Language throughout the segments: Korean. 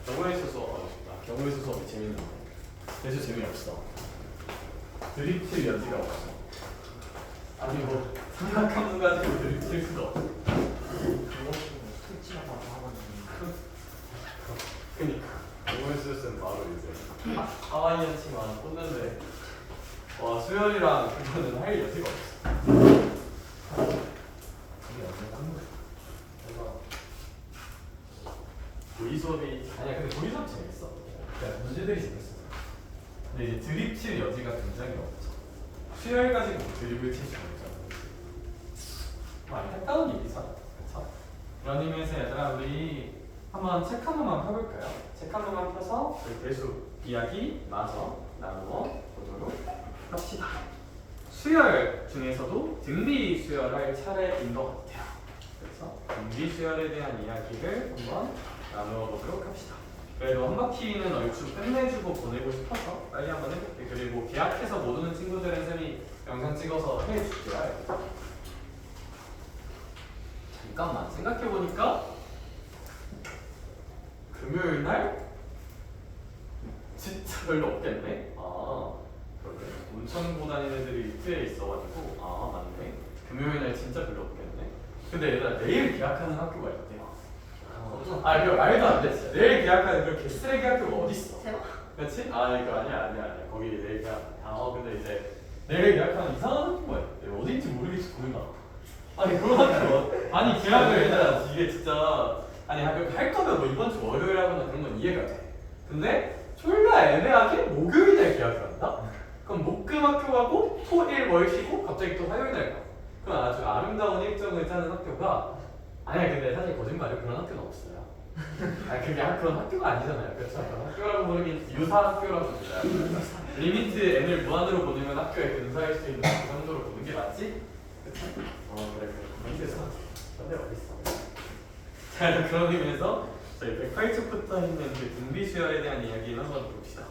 경우의 수 수업 하고 싶다. 경우의 수 수업이 재밌는데 대수 재미없어. 드립칠 여지가 없어. 아니 뭐 삼각함수 가지고 드립칠 수도 없어. 그니까 경우의 수는 바로 이제 하와이안 치마 꽂는데 와 수열이랑 그거는 할 여지가 없어. 고의 수업이 아니야. 근데 고의 수업 재밌어. 그러니까 문제들이 재밌어. 근데 이제 드립칠 여지가 굉장히 없죠. 수열 가지고 드립을 칠 수가 없잖아. 많이 했다는 얘기잖아. 그렇죠? 그런 의미에서 얘들아 우리 한번 책 한 번만 펴볼까요? 책 한 번만 펴서 우리 대수 이야기 마저 나누어 보도록 합시다. 수열 중에서도 등비 수열할 차례인 것 같아요. 그래서 등비 수열에 대한 이야기를 한번 나누어 보도록 합시다. 그래도 한 바퀴는 얼추 끝내주고 보내고 싶어서 빨리 한번 해볼게. 그리고 계약해서 못 오는 친구들은 쌤이 영상 찍어서 해줄게요. 잠깐만 생각해보니까 금요일 날 진짜 별로 없겠네. 아 그러네. 온천고 다니는 애들이 이틀에 있어가지고 아 맞네. 금요일 날 진짜 별로 없겠네. 근데 얘들아 내일 계약하는 학교가 있대요. 아 이거 말도 안 돼. 진짜 내일 계약하는 그런 개쓰레기 학교가 어딨어? 그렇지? 아 이거 아니야. 거기 내일 계약. 근데 이제 내일 계약하는 이상한 학교가 있대. 어딘지 모르겠어. 거기가. 아니 그런 학교 아니 계약을 얘들아 이게 진짜 아니 할 거면 뭐 이번 주 월요일 하거나 그런 건 이해가 돼. 근데 졸라 애매하게 목요일 날 계약을 한다? 그럼 목금 학교 가고 토일 월 쉬고 갑자기 또 화요일 날 가. 그럼 아주 아름다운 일정을 짜는 학교가 아니야. 근데 사실 거짓말이에요. 그런 학교는 없어요. 아니 그게 그런 학교가 아니잖아요. 그렇죠? 학교라고 부르긴 유사 학교라고 불러요. 리미트 n을 무한으로 보내면 학교에 근사할 수 있는 그 정도로 보는 게 맞지? 그렇죠? 그래. 리미트에서 근데 어딨어? 자 그런 의미에서 저희 108쪽부터 있는 그 등비 수열에 대한 이야기를 한번 봅시다.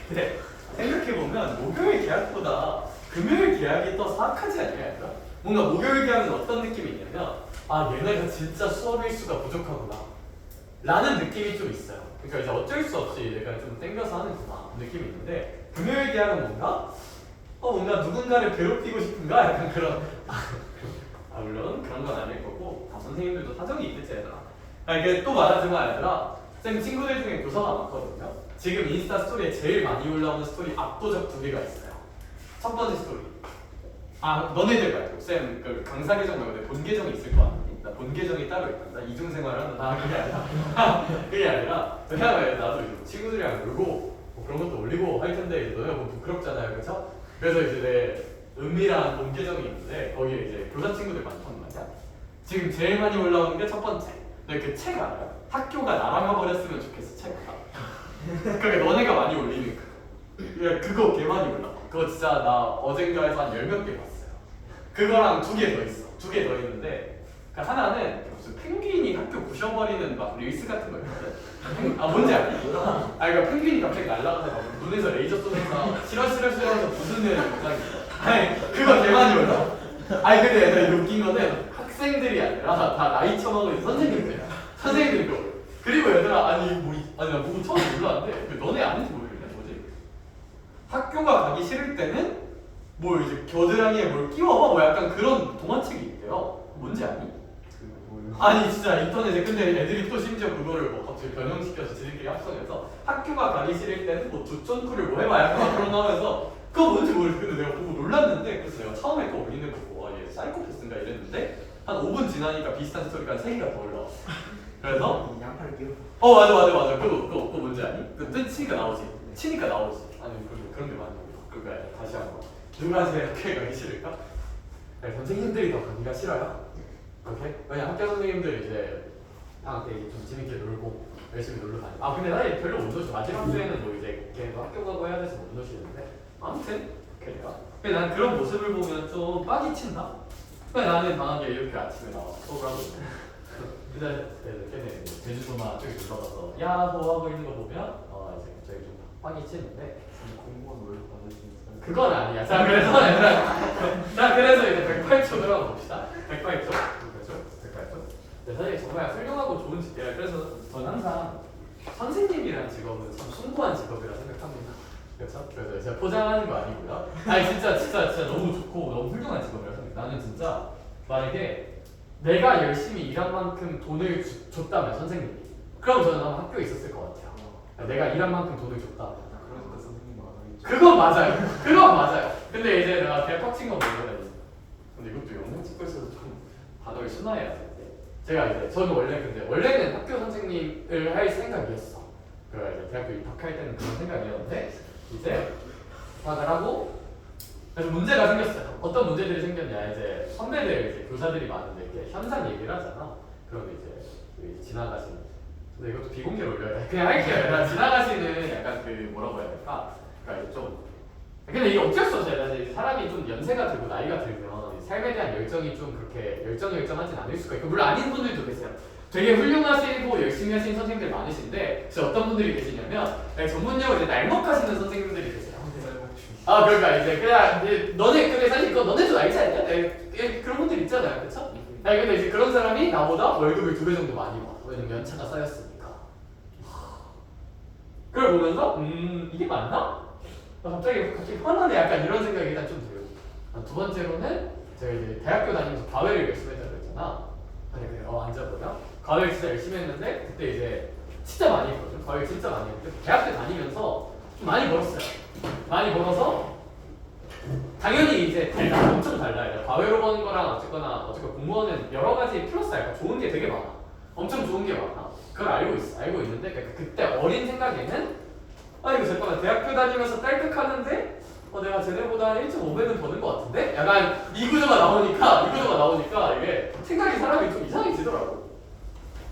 근데 생각해보면 목요일 계약보다 금요일 계약이 더 사악하지 않냐 얘들아? 뭔가 목요일 계약은 어떤 느낌이 있냐면 얘네가 진짜 수업 일수가 부족하구나 라는 느낌이 좀 있어요. 그러니까 이제 어쩔 수 없이 내가 좀 땡겨서 하는구나 느낌이 있는데 금요일 계약은 뭔가 누군가를 괴롭히고 싶은가? 약간 그런 물론 그런 건 아닐 거고 선생님들도 사정이 있겠지 얘들아. 이게 또 말하지만 얘들아 쌤 친구들 중에 교사가 많거든요. 지금 인스타 스토리에 제일 많이 올라오는 스토리 압도적 2개가 있어요. 첫 번째 스토리 너네들 말고 쌤 그 강사 계정 말고 내 본 계정이 있을 거 아니니? 나 본 계정이 따로 있단다. 이중생활을 한다. 그게 아니라 그게 아니라 왜냐면 나도 이제 친구들이랑 놀고 뭐 그런 것도 올리고 할 텐데 너네가 보면 부끄럽잖아요. 그렇죠? 그래서 이제 내 은밀한 본 계정이 있는데 거기에 이제 교사 친구들 많단 말이야. 지금 제일 많이 올라오는 게 첫 번째. 근데 그 책 알아요? 학교가 날아가 버렸으면 좋겠어. 책 알아? 그러니까 너네가 많이 올리는 그거 개 많이 올라. 그거 진짜 나 어젠가에서 한 10몇 개 봤어요. 그거랑 2개 더 있어. 2개 더 있는데 그러니까 하나는 무슨 펭귄이 학교 부셔버리는 막 릴스 같은 거 있거든? 뭔지 알지? 그러니까 펭귄이 갑자기 날아가서 막 눈에서 레이저 쏘면서 시러시러시러서 부수는 영상이 있어. 아니 그거 개 많이 올라. 근데 얘들아 이거 웃긴 거는 학생들이 아니라 다 나이 처먹고 있는 선생님들이야. 선생님들이 그거. 그리고 얘들아 나 보고 처음 몰랐는데 너네 아는지 모르겠네. 뭐지? 학교가 가기 싫을 때는 뭐 이제 겨드랑이에 뭘 끼워봐 뭐 약간 그런 동화책이 있대요. 뭔지 아니? 아니 진짜 인터넷에 근데 애들이 또 심지어 그거를 뭐 갑자기 변형시켜서 지들끼리 합성해서 학교가 가기 싫을 때는 뭐 두촌쿨을 뭐 해봐 약간 그런 거 하면서 그거 뭔지 모르겠는데 내가 보고 놀랐는데 그래서 내가 처음에 그거 올리는 거 보고 얘 사이코패스인가 이랬는데 한 5분 지나니까 비슷한 스토리가 3개가 더 올라왔어. 그래서 양팔을 끼워. 맞아. 그거 뭔지 아니? 그 치니까 나오지. 아니 그런 게 많이 올라. 그러니까 다시 한번 누가 제 학교에 가기 싫을까? 선생님들이 더 가기가 싫어요. 오케이? 왜냐 학교 선생님들 이제 방학 때 좀 재밌게 놀고 열심히 놀러 다니고 근데 나 별로 못 노시. 마지막 주에는 뭐 이제 걔도 학교 가고 해야 돼서 못 노시는데 아무튼 그러니까 근데 난 그런 모습을 보면 좀 빡이 친다. 근데 나는 방학에 이렇게 아침에 나와서 수업을 하고 있는데 근데 걔네 제주도나 저기 놀러 가서 야호 하고 있는 거 보면 이제 갑자기 좀 빡이 치는데 공무원 월급 받으시는 사람. 그건 아니야. 자 그래서 이제 108초 들어가 봅시다. 108초. 직업은 참 숭고한 직업이라 생각합니다. 그렇죠? 그래서 제가 포장하는 거 아니고요. 아니 진짜 너무 좋고 너무 훌륭한 직업이라 생각해. 나는 진짜 만약에 내가 열심히 일한 만큼 돈을 줬다면 선생님이, 그럼 저는 아마 학교에 있었을 것 같아요. 내가 일한 만큼 돈을 줬다면. 그러니까 선생님 많아겠죠. 그건 맞아요. 그건 맞아요. 근데 이제 내가 대학 빡친 건 뭐냐면, 근데 이것도 영상 찍고 있어서 좀 단어를 순화해야 되는데, 제가 이제 저는 원래는 학교 선생님을 할 생각이었어. 그 이제 대학교 입학할 때는 그런 생각이었는데 이제 입학을 하고 그래서 문제가 생겼어요. 어떤 문제들이 생겼냐, 이제 선배들 이제 교사들이 많은데 이렇게 현상 얘기를 하잖아. 그럼 이제 지나가시는, 근데 이것도 비공개로 올려야 돼. 그냥 할게요. 약간 지나가시는 약간 그 뭐라고 해야 될까? 그러니까 좀, 근데 이게 어쩔 수 없어요. 이제 사람이 좀 연세가 들고 나이가 들면 삶에 대한 열정이 좀 그렇게 열정하진 않을 수가 있고, 물론 아닌 분들도 계세요. 되게 훌륭하시고 열심히 하시는 선생님들 많으신데 진짜 어떤 분들이 계시냐면 전문용어 이제 날먹하시는 선생님들이 계세요. 아 그러니까 이제 그냥 이제 너네, 근데 사실 그거 너네도 알지 않냐? 그런 분들 있잖아요, 그렇죠? 아니 근데 이제 그런 사람이 나보다 월급을 2배 정도 많이 받아. 왜냐면 연차가 쌓였으니까. 그걸 보면서 이게 맞나? 갑자기 화나네, 약간 이런 생각이 일단 좀 들고. 두 번째로는 제가 이제 대학교 다니면서 과외를 열심히 했다고 했잖아. 아니 그냥 앉아보면 과외를 진짜 열심히 했는데 그때 이제 진짜 많이 했거든. 과외를 진짜 많이 했는데 대학교 다니면서 좀 많이 벌었어요. 많이 벌어서 당연히 이제 달라, 엄청 달라요. 과외로 버는 거랑 어쨌거나 공무원은 여러 가지 플러스 알파 좋은 게 되게 많아. 엄청 좋은 게 많아. 그걸 알고 있는데 그러니까 그때 어린 생각에는 이거 잠깐만, 대학교 다니면서 딸깍하는데 내가 쟤네보다 1.5배는 버는 것 같은데? 약간 이 구조가 나오니까 이게 생각이 사람이 좀 이상해지더라고.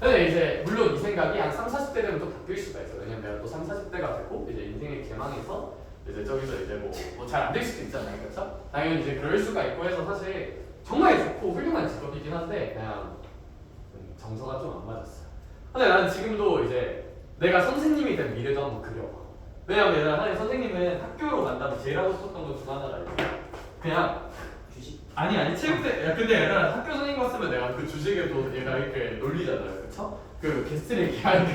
근데 이제 물론 이 생각이 한 3, 40대 되면 또 바뀔 수가 있어. 왜냐면 내가 또 3, 40대가 되고 이제 인생의 개망에서 이제 저기서 이제 뭐 잘 안 될 수도 있잖아요, 그렇죠? 당연히 이제 그럴 수가 있고 해서 사실 정말 좋고 훌륭한 직업이긴 한데 그냥 정서가 좀 안 맞았어요. 근데 나는 지금도 이제 내가 선생님이 된 미래도 한번 그려봐. 왜냐면 얘들아, 사실 선생님은 학교로 간다면 제일 하고 싶었던 것 중 하나가 그냥 주식? 아니 체육대. 야 근데 얘들아, 학교 선생님 갔으면 내가 그 주식에도 얘가 이렇게 놀리잖아요, 그쵸? 그 게스트를 그냥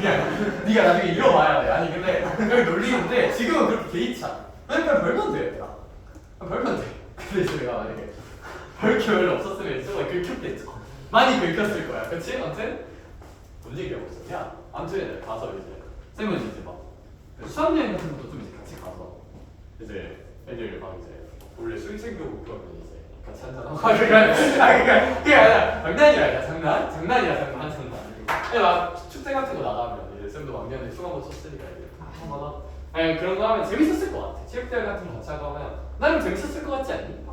네가 나중에 잃어봐야 돼. 아니 근데 여기 놀리는데 지금은 그렇게 개의치 않아. 그냥 벌면 돼, 얘들아. 벌면 돼. 근데 이제 내가 만약에 벌 게 별로 없었으면 정말 긁혔겠죠. 많이 긁혔을 거야, 그치? 아무튼 뭔 얘기하고 있었냐? 아무튼 가서 이제 쌤은 이제 막 수학여행 같은 것도 좀 이제 같이 가서 이제 애들 막 이제 원래 술 챙겨오고 그러면 이제 같이 한잔하고 그러니까 그게 아니라 장난이야, 장난. 아니 막 축제 같은 거 나가면 이제 쌤도 막년에 술 한번 쳤으니까 이제 한번 아니 그런 거 하면 재밌었을 것 같아. 체육대회 같은 거 같이 하고 하면 나는 재밌었을 것 같지 않니?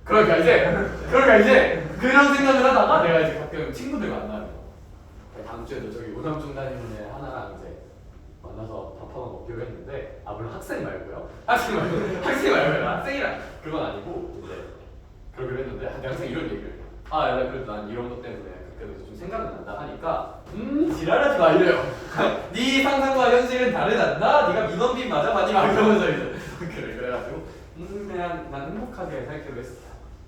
그러니까 이제 그런 생각을 하다가 내가 이제 가끔 친구들 만나면 다음 주에도 저기 오남중 다니는 애 하나랑 이제 만나서 밥 한번 먹기로 했는데, 물론 학생 말고요. 학생이랑 그건 아니고 이제 그러기로 했는데 내가 항상 이런 얘기를 야 그래도 난 이런 것 때문에 그때도 좀 생각이 난다 하니까 지랄하지 마 이래요. 네 상상과 현실은 다르단다. 네가 민원빈 맞아? 많이 막 이러면서 이제 그래가지고 그냥 난 행복하게 살기로 했어.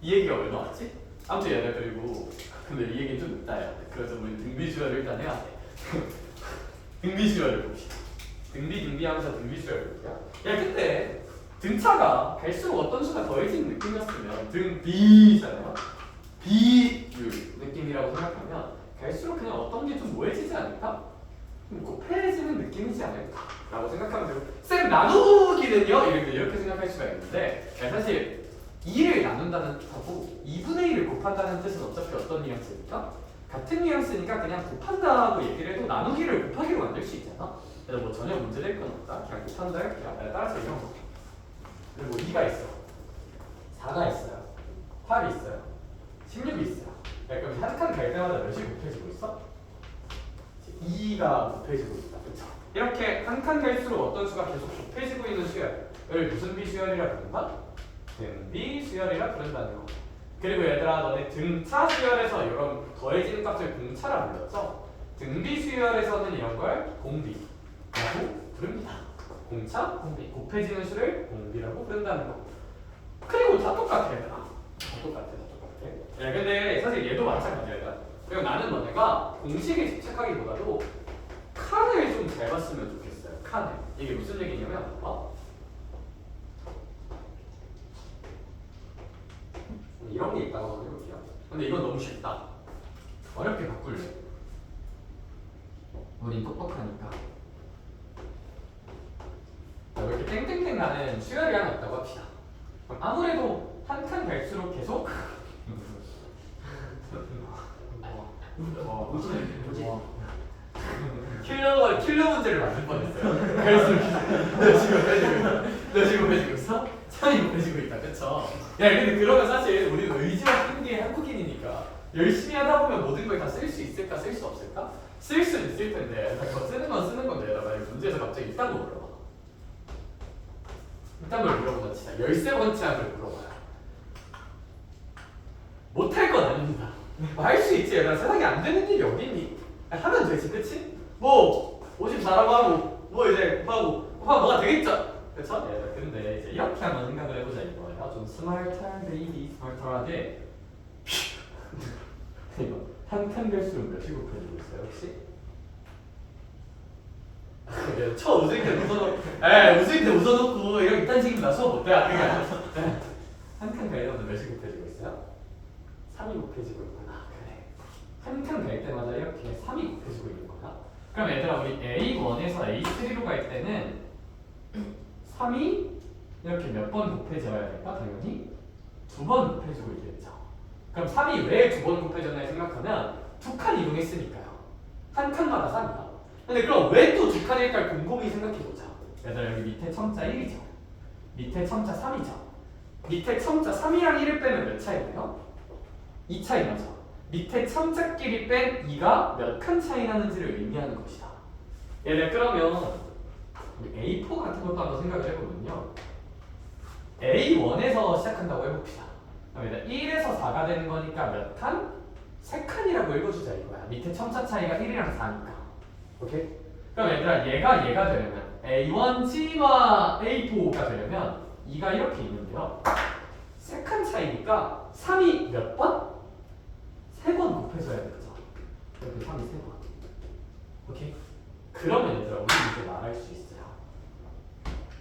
이 얘기가 왜 나왔지? 아무튼 얘네 그리고 근데 이 얘기 좀 늦다요. 그래서 우리 등비수열을 일단 해야 돼. 등비수열을 봅시다. 등비 하면서 등비수열을 볼게요. 야 근데 등차가 갈수록 어떤 수가 더해지는 느낌이었으면 등비잖아요. 비율 느낌이라고 생각하면 갈수록 그냥 어떤 게 좀 모여지지 않을까? 좀 곱해지는 느낌이지 않을까? 라고 생각하면 되고, 쌤 나누기는요? 이렇게 생각할 수가 있는데 사실 2를 나눈다는 뜻하고 2분의 1을 곱한다는 뜻은 어차피 어떤 뉘앙스입니까? 같은 뉘앙스니까 그냥 곱한다고 얘기를 해도 나누기를 곱하기로 만들 수 있잖아. 그래서 뭐 전혀 문제될 건 없다. 그냥 곱한다 할게요. 따라서 이런 거. 그리고 2가 있어. 4가 있어요. 8이 있어요. 16이 있어요. 그럼 한 칸 갈 때마다 몇이 곱해지고 있어? 2가 곱해지고 있다. 그쵸? 이렇게 한 칸 갈수록 어떤 수가 계속 곱해지고 있는 수열을 무슨 비수열이라 부른다? 등비수열이라 부른다는 거. 그리고 얘들아, 너네 등차 수열에서 이런 더해지는 값을 공차라 불렀죠? 등비수열에서는 이런 걸 공비라고 부릅니다. 공차, 공비. 곱해지는 수를 공비라고 부른다는 거. 그리고 다 똑같아, 얘들아. 다 똑같아. 야, 근데 사실 얘도 마찬가지야. 그리고 나는 너네가 공식에 집착하기보다도 칸을 좀 잘 봤으면 좋겠어요. 칸을. 이게 무슨 얘기냐면 봐봐. 이런 게 있다고 한번 해볼게요. 근데 이건 너무 쉽다. 어렵게 바꿀래. 우린 똑똑하니까. 자, 이렇게 땡땡땡 나는 수열이 하나 있다고 합시다. 그럼 아무래도 한 칸 갈수록 계속 킬러 문제를 만들 뻔했어요. 갈수록 너 지금 해지고 있어? 찬이 해지고 있다, 그쵸? 야, 근데 그러면 사실 우리는 의지와 끈기의 한국인이니까 열심히 하다 보면 모든 걸 다 쓸 수 있을까, 쓸 수 없을까? 쓸 수는 있을 텐데 더 쓰는 건 쓰는 건데 나 만약 문제에서 갑자기 이딴 거 물어봐. 이딴 걸 물어보자 진짜 열쇠 번째학을 물어봐요. 못할 건 아닙니다. 할 수 있지. 얘들아, 세상에 안 되는 일이 어딨니? 하면 되지, 그치? 뭐 54라고 하고 뭐 이제 곱하고 뭐가 되겠죠? 그쵸? 얘들아, 근데 이제 이렇게 한번 생각을 해보자 이거예요. 좀 스마트한 베이비 스마트하게 이거 한 칸 갈수록 몇이 곱해지고 있어요 혹시? 쳐 웃을 때 웃어놓고 웃을 때 웃어놓고 이런 이딴 식입니다. 수업 못해? 그게 아니라 한 칸 갈려면 몇이 곱해지고 있어요? 3이 곱해지고 있구나. 그래. 한 칸 갈 때마다 이렇게 3이 곱해지고 있는 거야. 그럼 얘들아 우리 A1에서 A3로 갈 때는 3이 이렇게 몇 번 곱해져야 될까? 당연히 2번 곱해지고 있겠죠. 그럼 3이 왜 2번 곱해졌나 생각하면 2칸 이동했으니까요. 한 칸마다 3이야. 근데 그럼 왜 또 2칸일까 곰곰이 생각해보자. 얘들아 여기 밑에 첨자 1이죠. 밑에 첨자 3이죠. 밑에 첨자 3이랑 1을 빼면 몇 차이나요? 2 차이 나죠. 밑에 첨자끼리 뺀 2가 몇 칸 차이 나는지를 의미하는 것이다. 얘들 그러면 A4 같은 것도 한번 생각을 해보면요. A1에서 시작한다고 해봅시다. 그럼 일단 1에서 4가 되는 거니까 몇 칸? 3칸이라고 읽어주자 이거야. 밑에 첨자 차이가 1이랑 4니까. 오케이? 그럼 얘들아 얘가 되려면 A1G와 A4가 되려면 2가 이렇게 있는데요. 3칸 차이니까 3이 몇 번? 3번 곱해줘야 되죠. 이렇게 3이 3번. 오케이? 그러면 얘들아 우리 이제 말할 수 있어요.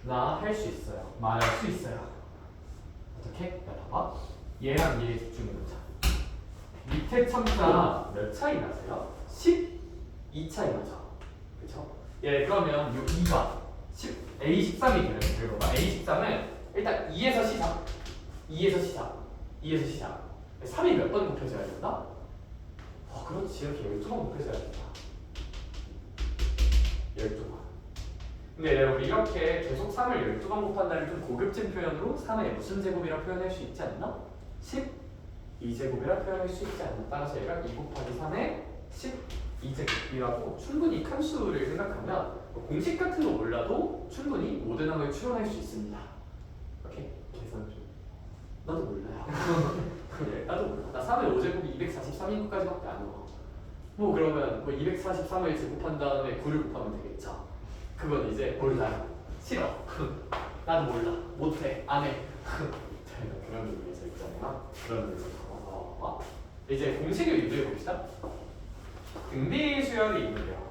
나 할 수 있어요. 말할 수 있어요. 어떻게? 야 봐봐. 얘랑 얘에 집중해보자. 밑에 첨자 몇 차이 나세요? 12 차이 나죠. 그쵸? 예, 그러면 요 2가 A13이 되는 거예요. A13은 일단 2에서 시작. 2에서 시작. 3이 몇 번 곱해져야 된다? 그렇지. 이렇게 12번 곱해져야 된다. 12번. 근데 내가 우리 이렇게 계속 3을 12번 곱한다는 좀 고급진 표현으로 3의 무슨 제곱이라 표현할 수 있지 않나? 12제곱이라 표현할 수 있지 않나? 따라서 얘가 2 곱하기 3의 12제곱이라고 충분히 칸수를 생각하면 공식 같은 거 몰라도 충분히 모든 항을 추론할 수 있습니다. 오케이? 계산 좀. 나도 몰라요. 그래, 나도 몰라. 나 3의 5제곱이 243인 것까지밖에 안 와. 뭐 그러면 뭐 243을 제곱한 다음에 9를 곱하면 되겠죠. 그건 이제 몰라요. 싫어. 나도 몰라. 못해. 안 해. 그런 의미에서 있잖아요. 그런 의미에서 이제 공식을 유도해 봅시다. 등비 수열이 있는데요.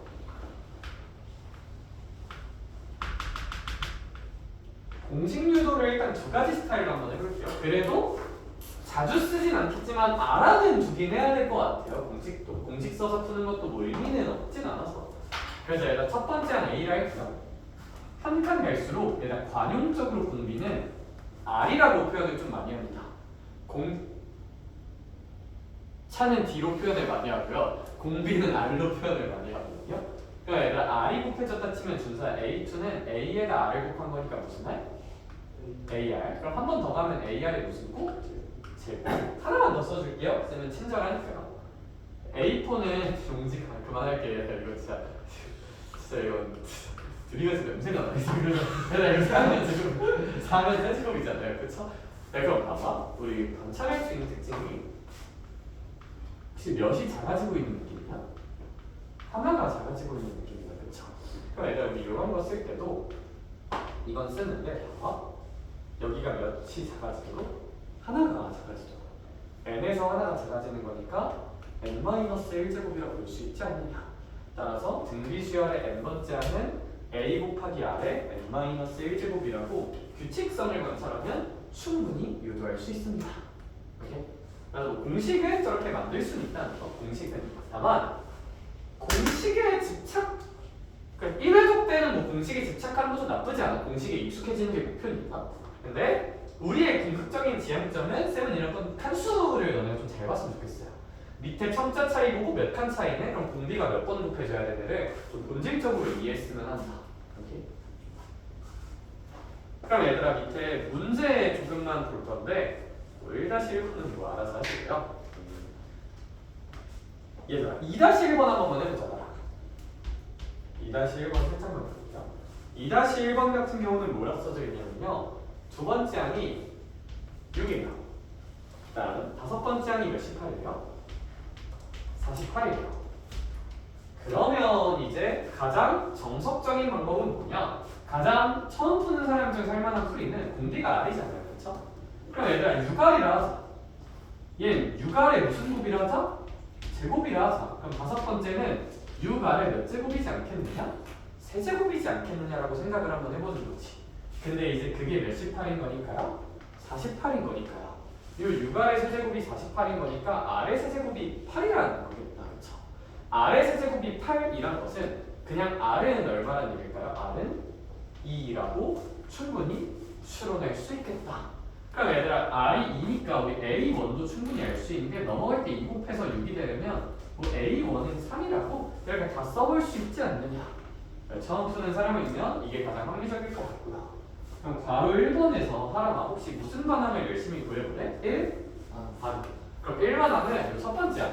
공식 유도를 일단 두 가지 스타일로 한번 해볼게요. 그래도 자주 쓰진 않겠지만 알아는 두긴 해야 될 것 같아요. 공식 써서 푸는 것도 뭐 의미는 없진 않아서. 그래서 일단 첫 번째 한 A를 할게요. 한 칸 갈수록 일단 관용적으로 공비는 R이라고 표현을 좀 많이 합니다. 차는 D로 표현을 많이 하고요. 공비는 R로 표현을 많이 하거든요. 그러니까 얘들아 R이 곱해졌다 치면 준서야 A2는 A에다 R을 곱한 거니까 무슨 R? AR. 그럼 한 번 더 가면 AR이 무슨 곱? 제곱. 하나만 더 써줄게요. 쌤은 친절하니까요. A4는 용직 그만할게. 이거 진짜 이건 둘이서 냄새가 나요. 내가 이거 4면 세제곱이잖아요. 그쵸? 네, 그럼 봐봐. 우리 관찰할 수 있는 특징이 혹시 몇이 작아지고 있는 느낌이야? 하나가 작아지고 있는 느낌이야. 그쵸? 그럼 얘들아 우리 이런 거 쓸 때도 이건 쓰는데 봐봐. 여기가 몇이 작아지고 하나가 작아지죠. n에서 하나가 작아지는 거니까 n-1제곱이라고 볼 수 있지 않느냐. 따라서 등비 수열의 n번째 항은 a 곱하기 r의 n-1제곱이라고 규칙성을 관찰하면 충분히 유도할 수 있습니다. 오케이? 그래서 공식을 저렇게 만들 수는 있다는 거. 공식은 다만 공식에 집착, 그러니까 1회독 때는 뭐 공식에 집착하는 것도 나쁘지 않아. 공식에 익숙해지는 게 목표니까. 근데 우리의 궁극적인 지향점은 쌤은 이런 건 칸수를 너네가 좀 잘 봤으면 좋겠어요. 밑에 첨자 차이 보고 몇 칸 차이네? 그럼 공비가 몇 번 곱해줘야 되는데 좀 본질적으로 이해했으면 한다. 오케이? 그럼 얘들아 밑에 문제 조금만 볼 건데 1-1번은 뭐 알아서 하시고요. 얘들아 2-1번 한 번만 해보자. 2-1번 살짝만 볼게요. 2-1번 같은 경우는 뭐라 써져 있냐면요. 두 번째 항이 6이에요. 그다음 다섯 번째 항이 몇 18이에요? 48이에요. 그러면 이제 가장 정석적인 방법은 뭐냐? 가장 처음 푸는 사람 중에 살만한 풀이는 공비가 R이잖아요. 그렇죠? 그럼 얘들아 6R이라 하자. 얘는 6R의 무슨 곱이라 하자? 제곱이라 하자. 그럼 다섯 번째는 6R의 몇 제곱이지 않겠느냐? 세제곱이지 않겠느냐라고 생각을 한번 해보는 거지. 근데 이제 그게 몇 18인 거니까요? 48인 거니까요. 이 6R의 세제곱이 48인 거니까 R의 세제곱이 8이라는 거겠다. 그쵸? R의 세제곱이 8이란 것은 그냥 R은 얼마라는 얘기일까요? R은 2라고 충분히 추론할 수 있겠다. 그럼 얘들아 R이 2니까 우리 A1도 충분히 알 수 있는 게 넘어갈 때 2 곱해서 6이 되려면 뭐 A1은 3이라고 이렇게 다 써볼 수 있지 않느냐. 처음 푸는 사람이면 이게 가장 합리적일 것 같고요. 그럼 괄호 1번에서 하람아 혹시 무슨 반항을 열심히 구해볼래? 1? 바로. 그럼 1반항은 첫 번째야.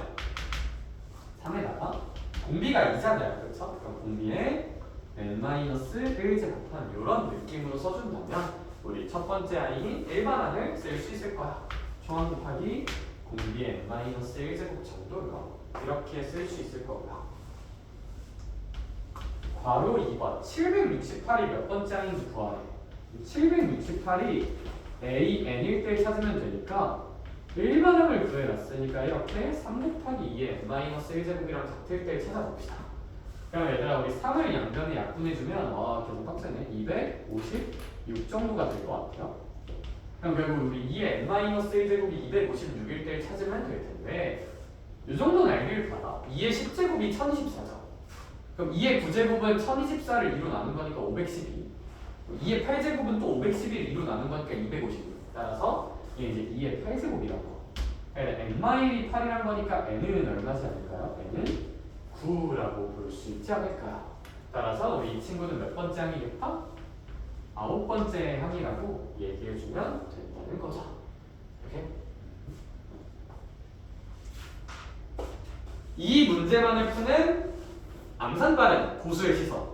3에다가 공비가 2잖아요. 그렇죠? 그럼 공비에 n-1제곱한 이런 느낌으로 써준다면 우리 첫 번째 아이인 1반항을 쓸 수 있을 거야. 총합 곱하기 공비 n-1제곱 정도로 이렇게 쓸 수 있을 거고요. 괄호 2번 768이 몇 번째 항인지 구하래. 768이 a,n일 때 찾으면 되니까 1반항을 구해놨으니까 이렇게 3 곱하기 2의 n-1제곱이랑 같을 때 찾아봅시다. 그럼 얘들아 우리 3을 양변에 약분해주면 와 계속 빡세네. 256 정도가 될 것 같아요. 그럼 결국 우리 2의 n-1제곱이 256일 때 찾으면 될 텐데 이 정도는 알길 바라. 2의 10제곱이 1024죠. 그럼 2의 9제곱은 1024를 2로 나눈 거니까 512. 2의 8제곱은 또 511을 2로 나눈 거니까 256. 따라서 이게 이제 2의 8제곱이라고. n-1이 8이란 거니까 n은 얼마지 않을까요? n은 9라고 볼 수 있지 않을까요? 따라서 우리 이 친구는 몇 번째 항이겠다? 9번째 항이라고 얘기해주면 된다는 거죠. 이렇게. 이 문제만을 푸는 암산빠른 고수의 시선.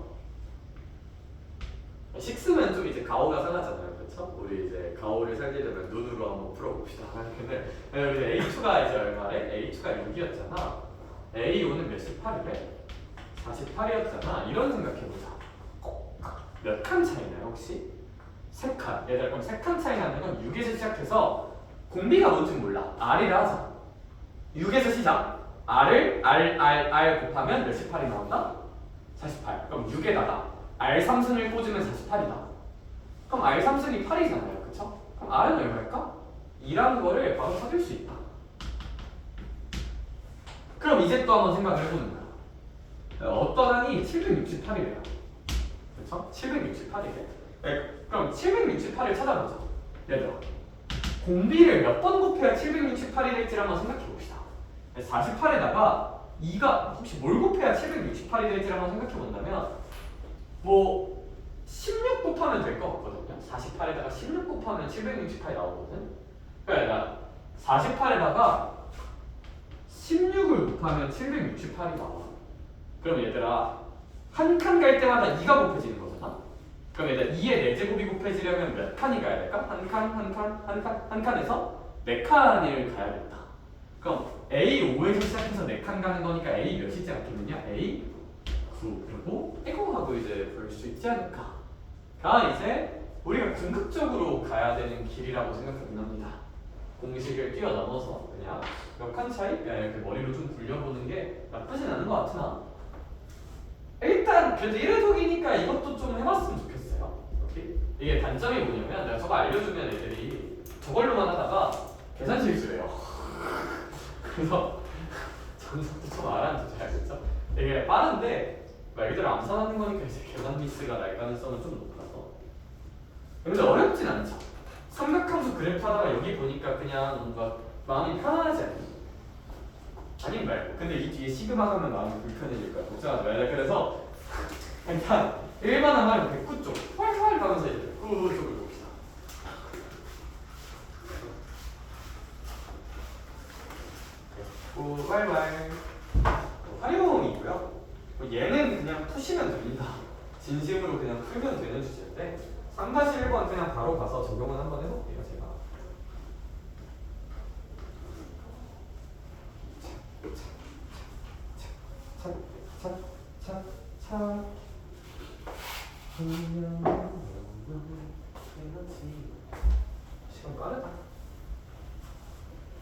식스면 좀 이제 가오가 상하잖아요, 그렇죠? 우리 이제 가오를 살리려면 눈으로 한번 풀어봅시다. 근데 우리 A2가 이제 얼마래? A2가 6이었잖아. A5는 몇 18이래? 48이었잖아. 이런 생각해보자. 몇 칸 차이나요, 혹시? 3칸. 얘들아 그럼 3칸 차이 나는 건 6에서 시작해서 공비가 뭔지 몰라. R이라 하자. 6에서 시작. R을 R 곱하면 몇 18이 나온다? 48. 그럼 6에다가 R3승을 꽂으면 48이다. 그럼 R3승이 8이잖아요. 그쵸? 그럼 R은 얼마일까? 2라는 거를 바로 찾을 수 있다. 그럼 이제 또 한번 생각을 해보는 거야. 어떤 항이 768이래요. 그쵸? 768이래. 그럼 768을 찾아보자. 얘들아 공비를 몇 번 곱해야 768이 될지 한번 생각해봅시다. 48에다가 2가 혹시 뭘 곱해야 768이 될지 한번 생각해본다면 뭐 16 곱하면 될 것 같거든요. 48에다가 16 곱하면 768이 나오거든. 그러니까 48에다가 16을 곱하면 768이 나와. 그럼 얘들아 한 칸 갈 때마다 2가 곱해지는 거잖아. 그럼 얘들아 2의 4제곱이 곱해지려면 몇 칸이 가야 될까? 한 칸에서 4칸을 가야겠다. 그럼 A5에서 시작해서 4칸 가는 거니까 A 몇이지 않겠느냐? A 9 그리고 이거 하고 이제 볼 수 있지 않을까? 가 이제 우리가 궁극적으로 가야 되는 길이라고 생각하긴 합니다. 공식을 뛰어넘어서 그냥 몇 칸 차이? 그냥 이렇게 머리로 좀 굴려보는 게 나쁘진 않은 것 같으나 일단 그래도 1회독이니까 이것도 좀 해봤으면 좋겠어요. 오케이? 이게 단점이 뭐냐면 내가 저거 알려주면 애들이 저걸로만 하다가 계산 실수해요. 그래서 전속도 좀 알았는지 알겠죠? 되게 빠른데 말 그대로 암산하는 거니까 이제 계산 미스가 날 가능성은 좀 높아서. 근데 어렵진 않죠. 삼각함수 그래프 하다가 여기 보니까 그냥 뭔가 마음이 편안하지 않니? 아님 말고. 근데 이 뒤에 시그마 가면 마음이 불편해질까 걱정하지 말자. 그래서 일단 일반화 말은 109쪽 활활 가면서 이제 109쪽을 봅시다. 활활 활용이고요. 얘는 그냥 푸시면 됩니다. 진심으로 그냥 풀면 되는 주제인데 3-1번 그냥 바로 가서 적용을 한번 해볼게요. 제가 차차차차차 시간 빠르다.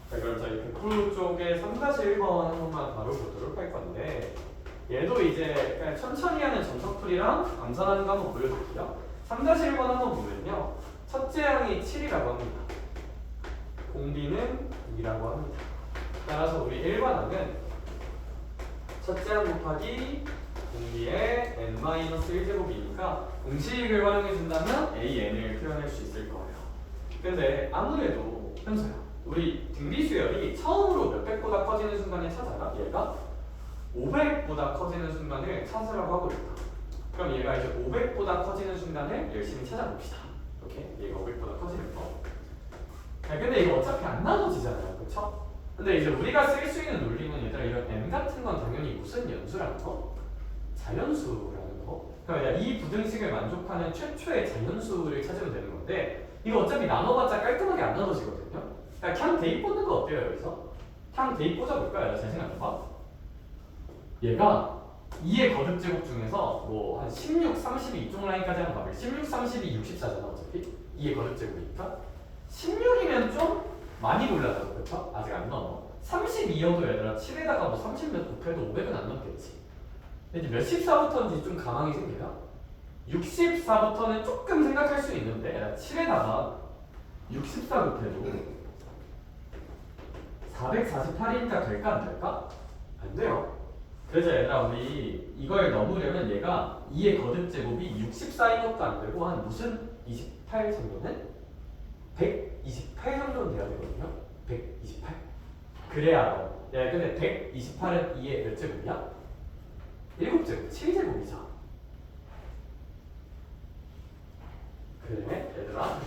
자, 그럼 저희 100% 쪽에 3-1번 한 번만 바로 보도록 할 건데 얘도 이제 그냥 천천히 하는 정석풀이랑 암산하는 거 한번 보여드릴게요. 3-1번 한번 보면요. 첫째 항이 7이라고 합니다. 공비는 2라고 합니다. 따라서 우리 1번 항은 첫째 항 곱하기 공비의 n-1제곱이니까 공식을 활용해준다면 an을 표현할 수 있을 거예요. 근데 아무래도 현서야 우리 등비수열이 처음으로 몇백보다 커지는 순간을 찾아라. 얘가 500보다 커지는 순간을 찾으라고 하고 있다. 그럼 얘가 이제 500보다 커지는 순간을 열심히 찾아봅시다. 오케이? 얘가 500보다 커지는 거. 야, 근데 이거 어차피 안 나눠지잖아요. 그쵸? 근데 이제 우리가 쓸 수 있는 논리는 얘들아 이런 m 같은 건 당연히 무슨 연수라는 거? 자연수라는 거. 그러니까 이 부등식을 만족하는 최초의 자연수를 찾으면 되는 건데 이거 어차피 나눠봤자 깔끔하게 안 나눠지거든요. 그냥 대입 꽂는 거 어때요 여기서? 그냥 대입 꽂아볼까요? 잘 생각해봐. 얘가 2의 거듭제곱 중에서 뭐 한 16, 32 이쪽 라인까지 한번 봐볼게요. 16, 32, 64잖아 어차피 2의 거듭제곱이니까 16이면 좀 많이 골라서 그렇죠? 아직 안 넘어. 32여도 얘들아 7에다가 뭐 30몇 곱해도 500은 안 넘겠지. 근데 이제 몇 14부터인지 좀 가망이 생겨요. 64부터는 조금 생각할 수 있는데 얘들아 7에다가 64 곱해도 448이니까 될까 안 될까? 안 돼요. 그래서 얘들아 우리 이걸 넘으려면 얘가 2의 거듭제곱이 64인 것도 안 되고 한 무슨 28 정도는? 128 정도는 돼야 되거든요. 128? 그래야 알아. 야 근데 128은 2의 몇 제곱이야? 7제곱, 7제곱이죠. 그래 얘들아.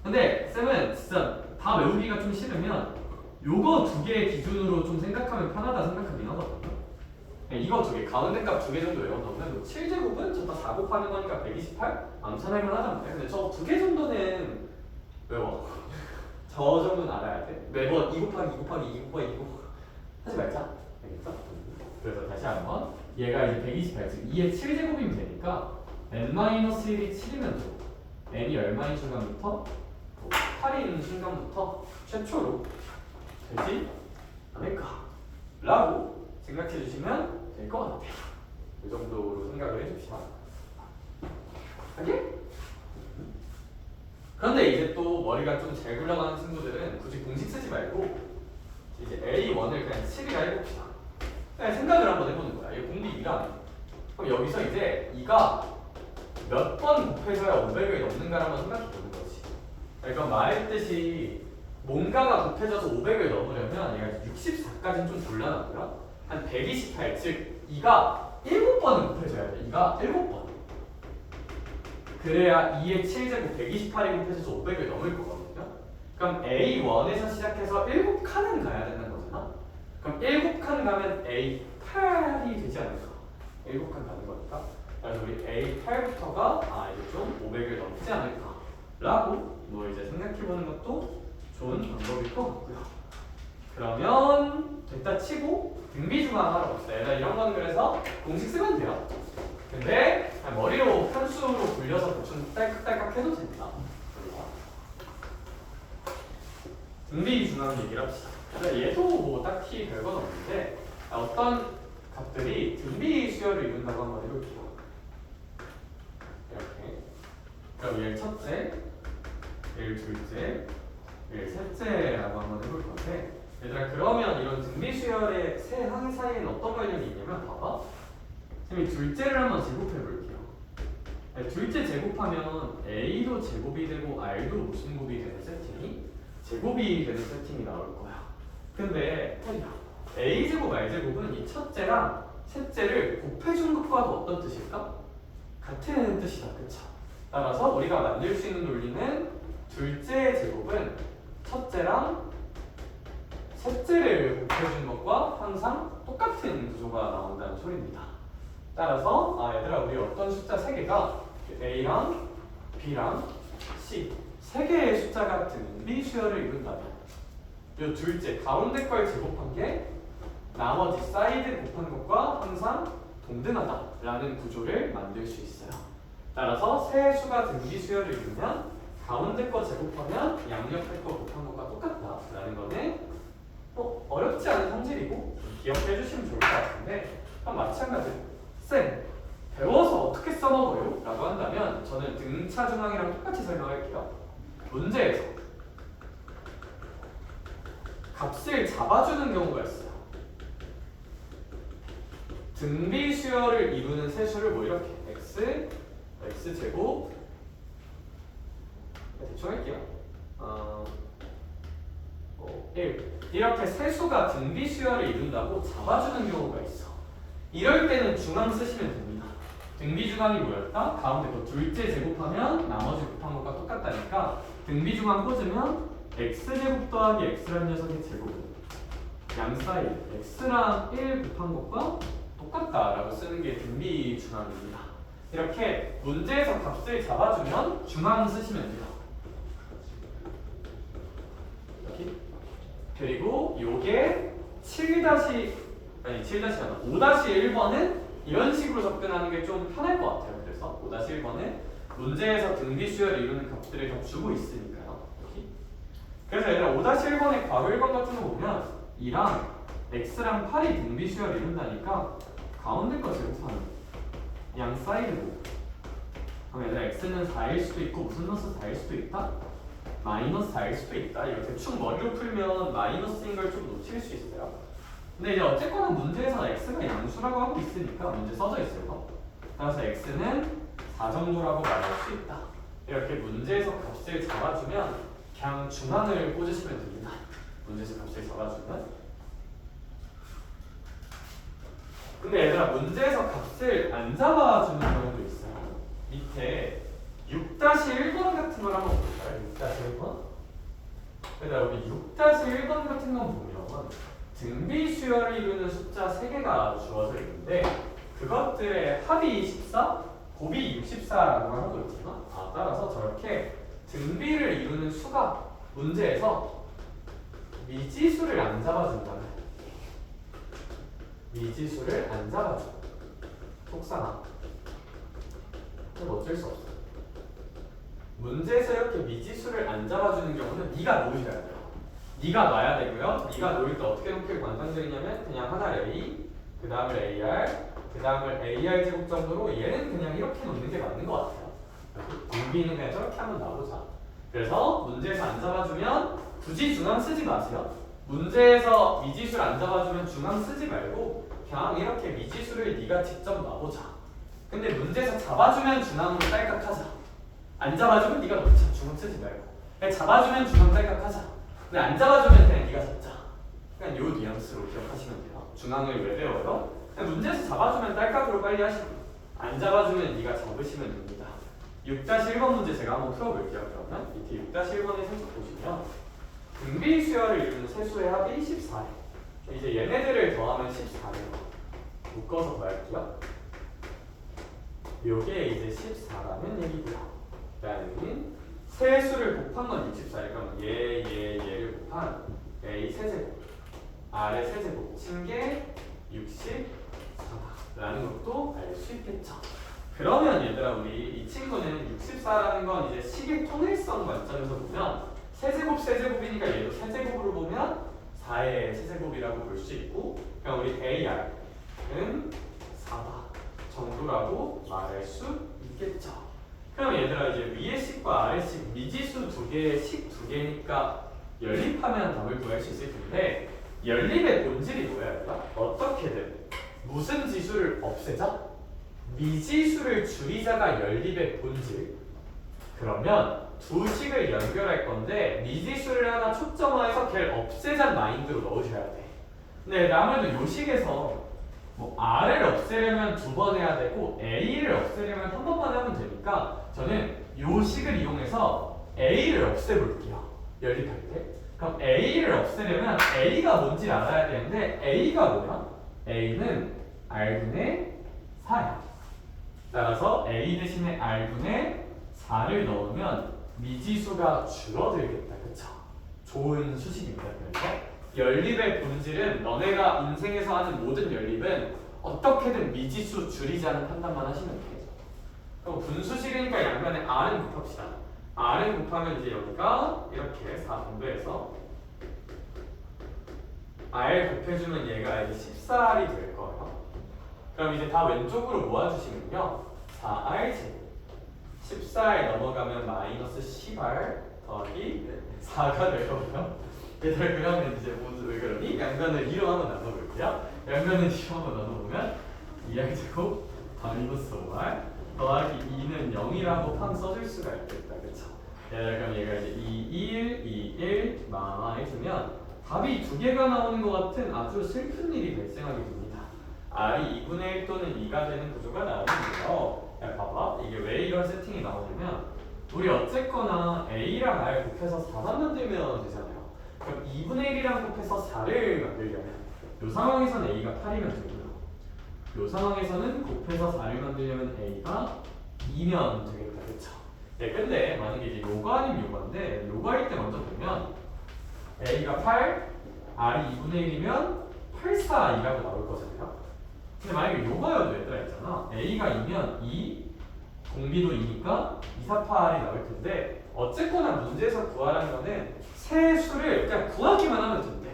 근데 쌤은 진짜 다 외우기가 좀 싫으면 요거 두 개 기준으로 좀 생각하면 편하다 생각하긴 하거든요. 이거 두 개, 가운데 값 두 개 정도 외워놓으면 7제곱은 전부 4 곱하는 거니까 128? 암산할만 하잖아요. 근데 저 두 개 정도는 외워. 저 정도는 알아야 돼. 매번 2 곱하기 2 곱하기 2 곱하기 2 곱하기 하지 말자. 알겠어? 그래서 다시 한번 얘가 이제 128, 즉 2의 7제곱이면 되니까 n-1이 7이면 되고 n이 얼마인 순간부터? 8인 순간부터 최초로 되지 않을까 라고 생각해 주시면 될 것 같아요. 이 정도로 생각을 해줍시다. 알게? 그런데 이제 또 머리가 좀 잘 굴러가는 친구들은 굳이 공식 쓰지 말고 이제 A1을 그냥 7이라 해봅시다. 그냥 생각을 한번 해보는 거야. 이거 공비 2라. 그럼 여기서 이제 2가 몇 번 곱해서야 500을 넘는가를 한번 생각해 보는 거지. 그러니까 말했듯이 뭔가가 곱해져서 500을 넘으려면 얘가 64까지는 좀 곤란하고요. 한 128, 즉 2가 7번은 곱해져야 돼. 2가 7번. 그래야 2의 7제곱 128이 곱해져서 500을 넘을 거거든요. 그럼 A1에서 시작해서 7칸은 가야 되는 거잖아. 그럼 7칸 가면 A8이 되지 않을까? 7칸 가는 거니까. 그래서 우리 A8부터가 이제 좀 500을 넘지 않을까? 라고 뭐 이제 생각해보는 것도 좋은 방법일 것 같고요. 그러면 됐다 치고 등비중앙 하러 갑시다. 얘들아 이런 건 그래서 공식 쓰면 돼요. 근데 그냥 머리로 편수로 굴려서 대충 딸깍딸깍 해도 됩니다. 등비중앙 얘기를 합시다. 얘도 뭐 딱히 별건 없는데 어떤 값들이 등비 수열을 이룬다고 한번 해볼게요. 이렇게. 그럼 얘를 첫째, 얘를 둘째, 얘를 셋째라고 한번 해볼 건데, 얘들아 그러면 이런 등비수열의 세 항 사이에는 어떤 관련이 있냐면 봐봐. 선생님이 둘째를 한번 제곱해 볼게요. 둘째 제곱하면 A도 제곱이 되고 R도 무슨 곱이 되는 세팅이? 제곱이 되는 세팅이 나올 거야. 근데 A제곱 R제곱은 이 첫째랑 셋째를 곱해준 것과도 어떤 뜻일까? 같은 뜻이다. 그쵸? 따라서 우리가 만들 수 있는 논리는 둘째 제곱은 첫째랑 셋째를 곱해준 것과 항상 똑같은 구조가 나온다는 소리입니다. 따라서 얘들아 우리 어떤 숫자 3개가 A랑 B랑 C 3개의 숫자가 등비수열을 이룬다면 이 둘째 가운데 걸 제곱한 게 나머지 사이드 곱한 것과 항상 동등하다라는 구조를 만들 수 있어요. 따라서 세 수가 등비수열을 이루면 가운데 거 제곱하면 양옆에 거 곱한 것과 똑같다라는 거는 어렵지 않은 성질이고 기억해 주시면 좋을 것 같은데 마찬가지로 쌤 배워서 어떻게 써먹어요? 라고 한다면 저는 등차 중앙이랑 똑같이 설명할게요. 문제에서 값을 잡아주는 경우가 있어요. 등비수열을 이루는 세수를 뭐 이렇게 x제곱 대충 할게요. 1 이렇게 세수가 등비수열을 이룬다고 잡아주는 경우가 있어. 이럴 때는 중앙 쓰시면 됩니다. 등비중앙이 뭐였다? 가운데 거 둘째 제곱하면 나머지 곱한 것과 똑같다니까 등비중앙 꽂으면 x제곱 더하기 x라는 녀석의 제곱은 양 사이 x랑 1 곱한 것과 똑같다라고 쓰는 게 등비중앙입니다. 이렇게 문제에서 값을 잡아주면 중앙 쓰시면 돼요. 여기. 그리고 요게 5-1번은 이런 식으로 접근하는 게 좀 편할 것 같아요. 그래서 5-1번은 문제에서 등비수열을 이루는 값들을 다 주고 있으니까요. 여기. 그래서 얘들아 5-1번의 괄호 1번 같은 거 보면 2랑 x랑 8이 등비수열을 이룬다니까 가운데 거 제곱하는 양 사이드고 그럼 얘들아 x는 4일 수도 있고 무슨 노스 4일 수도 있다? 마이너스 4일 수도 있다. 이거 대충 머리로 풀면 마이너스인 걸 좀 놓칠 수 있어요. 근데 이제 어쨌거나 문제에서 x가 양수라고 하고 있으니까 문제 써져 있어요. 따라서 x는 4 정도라고 말할 수 있다. 이렇게 문제에서 값을 잡아주면 그냥 중앙을 꽂으시면 됩니다. 문제에서 값을 잡아주면. 근데 얘들아 문제에서 값을 안 잡아주는 경우도 있어요. 밑에 6-1번 같은 걸 한번 볼까요? 6-1번? 얘들아 우리 6-1번 같은 건 보면 등비수열을 이루는 숫자 3개가 주어져 있는데 그것들의 합이 24, 곱이 64라고 하고 있지만 따라서 저렇게 등비를 이루는 수가 문제에서 미지수를 안 잡아준다면 미지수를 안 잡아줘. 속상함. 어쩔 수 없어. 문제에서 이렇게 미지수를 안 잡아주는 경우는 네가 놓으셔야 돼요. 네가 놔야 되고요. 네가 놓을 때 어떻게 놓기를 권장드리냐면 그냥 하나를 A, 그 다음을 AR, 그 다음을 AR 제곱 정도로 얘는 그냥 이렇게 놓는 게 맞는 것 같아요. 등비는 그냥 저렇게 한번 놔보자. 그래서 문제에서 안 잡아주면 굳이 중앙 쓰지 마세요. 문제에서 미지수를 안 잡아주면 중앙 쓰지 말고 그냥 이렇게 미지수를 네가 직접 놔보자. 근데 문제에서 잡아주면 중앙으로 딸깍하자. 안 잡아주면 네가 놓자. 중앙 쓰지 말고. 그냥 잡아주면 중앙 딸깍하자. 근데 안 잡아주면 그냥 네가 잡자. 그냥 요 뉘앙스로 기억하시면 돼요. 중앙을 왜 배워요? 그냥 문제에서 잡아주면 딸깍으로 빨리 하시고 안 잡아주면 네가 잡으시면 됩니다. 6-1번 문제 제가 한번 풀어볼게요. 그러면 밑에 6-1번에 살짝 보시면 등비수열을 이루는 세수의 합이 14래. 이제 얘네들을 더하면 14래요. 묶어서 더할게요. 요게 이제 14라는 얘기고요. 그다음에 세수를 곱한 건 64. 그럼 얘를 곱한 A 세제곱, R의 세제곱 친 게 64라는 것도 알 수 있겠죠. 그러면 얘들아 우리 이 친구는 64라는 건 이제 식의 통일성 관점에서 보면 세제곱이니까 얘도 세제곱으로 보면 4의 세제곱이라고 볼 수 있고 그럼 우리 AR은 4다 정도라고 말할 수 있겠죠. 그럼 얘들아 이제 위의 식과 아래 식 미지수 두 개의 식 두 개니까 연립하면 답을 구할 수 있을 텐데 연립의 본질이 뭐야 얘들아? 어떻게든 무슨 지수를 없애자? 미지수를 줄이자가 연립의 본질. 그러면 두 식을 연결할 건데 미지수를 하나 초점화해서 걔를 없애자는 마인드로 넣으셔야 돼. 근데 아무래도 요 식에서 뭐 R을 없애려면 2번 해야 되고 A를 없애려면 1번만 하면 되니까 저는 요 식을 이용해서 A를 없애볼게요. 연립할 때. 그럼 A를 없애려면 A가 뭔지 알아야 되는데 A가 뭐야? A는 R분의 4야. 따라서 A 대신에 R분의 4를 넣으면 미지수가 줄어들겠다. 그쵸? 좋은 수식입니다. 그래서 연립의 본질은 너네가 인생에서 하는 모든 연립은 어떻게든 미지수 줄이자는 판단만 하시면 돼요. 그럼 분수식이니까 양면에 R은 곱합시다. R은 곱하면 이제 여기가 이렇게 4분배해서 R 곱해주면 얘가 이제 14R이 될 거예요. 그럼 이제 다 왼쪽으로 모아주시면요 4R 제곱 14R 넘어가면 마이너스 10R 더하기 4가 될 거고요. 얘들아 그러면 이제 모두 왜 그러니? 양면을 2로 한번 나눠볼게요. 양면을 2로 한번 나눠보면 2R 제곱 마이너스 5R 더하기 2는 0이라고 팡 써줄 수가 있겠다. 그쵸? 얘들아 그럼 얘가 이제 2, 1, 2, 1 해주면 답이 두 개가 나오는 것 같은 아주 슬픈 일이 발생하게 됩니다. R이 2분의 1 또는 2가 되는 구조가 나오는데요. 야 봐봐 이게 왜 이런 세팅이 나오냐면 우리 어쨌거나 A랑 R 곱해서 4만 만들면 되잖아요. 그럼 2분의 1이랑 곱해서 4를 만들려면 이 상황에서는 A가 8이면 되고요. 이 상황에서는 곱해서 4를 만들려면 A가 2면 되겠다. 그쵸? 네, 근데 만약에 이제 요거 아니면 요거인데 요거일 때 먼저 보면 A가 8, R이 2분의 1이면 8, 4, 2라고 나올 거잖아요. 근데 만약에 요거여도 얘들아 있잖아. A가 2면 2, 공비도 2니까 2, 4, 8이 나올 텐데 어쨌거나 문제에서 구하라는 거는 세 수를 그냥 구하기만 하면 된대.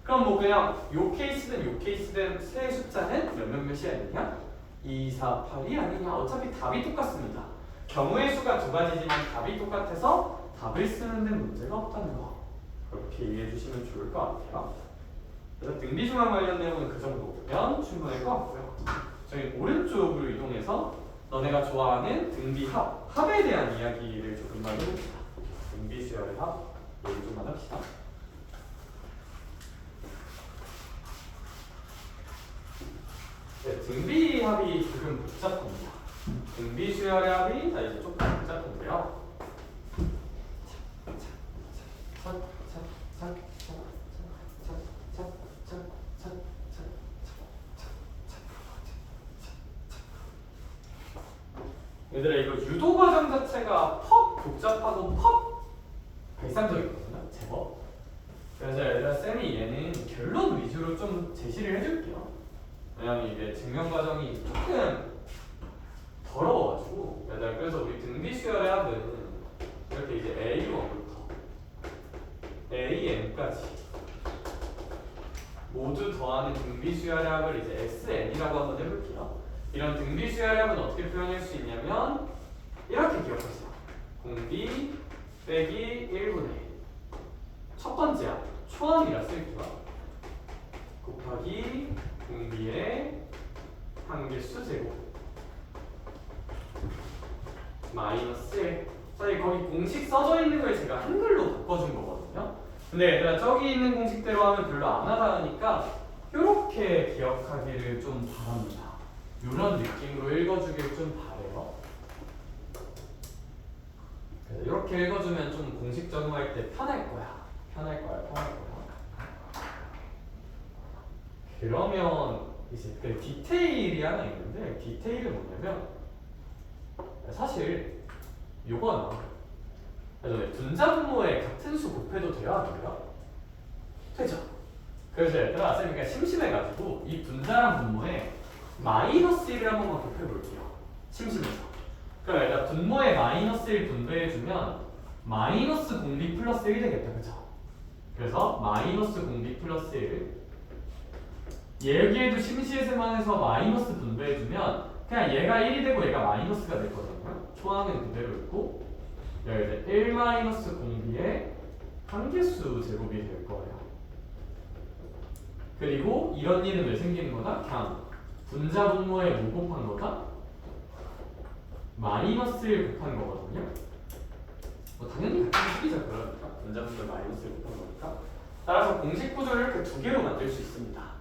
그럼 뭐 그냥 요 케이스든 요 케이스든 세 숫자는 몇이어야 되냐? 2, 4, 8이 아니냐. 어차피 답이 똑같습니다. 경우의 수가 두 가지지만 답이 똑같아서 답을 쓰는 데 문제가 없다는 거. 그렇게 이해해 주시면 좋을 것 같아요. 그래서 등비중앙 관련 내용은 그 정도면 충분할 것 같고요. 저희 오른쪽으로 이동해서 너네가 좋아하는 등비합, 합에 대한 이야기를 조금만 해봅시다. 등비수열의 합, 얘기 좀만 합시다. 네, 등비합이 조금 복잡합니다. 등비수열의 합이 자 이제 조금 복잡한데요. 얘들아 이거 유도 과정 자체가 퍽 복잡하고 퍽 발상적이거든요. 제법. 그래서 얘들아 쌤이 얘는 결론 위주로 좀 제시를 해줄게요. 왜냐면 이게 증명 과정이 조금 더러워가지고 얘들아 그래서 우리 등비수열의 합은 이렇게 이제 A1부터 AN까지 모두 더하는 등비수열의 합을 이제 SN이라고 한번 해볼게요. 이런 등비수열의 합은 어떻게 표현할 수 있냐면 이렇게 기억하세요. 공비 빼기 1분의 1 첫 번째 합 초함이라 쓸게요. 곱하기 공비의 한개수 제곱 마이너스 1 사실 거기 공식 써져 있는 걸 제가 한글로 바꿔준 거거든요. 근데 얘들아 저기 있는 공식대로 하면 별로 안 와닿으니까 이렇게 기억하기를 좀 바랍니다. 이런 느낌으로 읽어주길 좀 바래요. 그래서 이렇게 읽어주면 좀 공식 적용할 때 편할 거야. 편할 거야. 그러면 이제 그 디테일이 하나 있는데 디테일은 뭐냐면 사실 요거나 그래서 분자분모에 같은 수 곱해도 돼요? 안 돼요? 되죠. 그래서 얘들아 쌤이 그냥 심심해가지고 이 분자랑 분모에 마이너스 1을 한 번만 곱해볼게요. 심심해서. 그럼 일단 분모에 마이너스 1 분배해주면 마이너스 공비 플러스 1 되겠다. 그쵸? 그래서 마이너스 공비 플러스 1을 여기에도 심시에서만 해서 마이너스 분배해주면 그냥 얘가 1이 되고 얘가 마이너스가 됐거든요. 초항은 그대로 있고 여기 이제 1 마이너스 공비의 한계수 제곱이 될 거예요. 그리고 이런 일은 왜 생기는 거다? 그냥 분자 분모에 뭐 곱한 거다? 마이너스 1 곱한 거거든요. 뭐 당연히 같은 식이죠. 그러니까 분자 분모에 마이너스 1 곱한 거니까. 따라서 공식 구조를 이렇게 두 개로 만들 수 있습니다.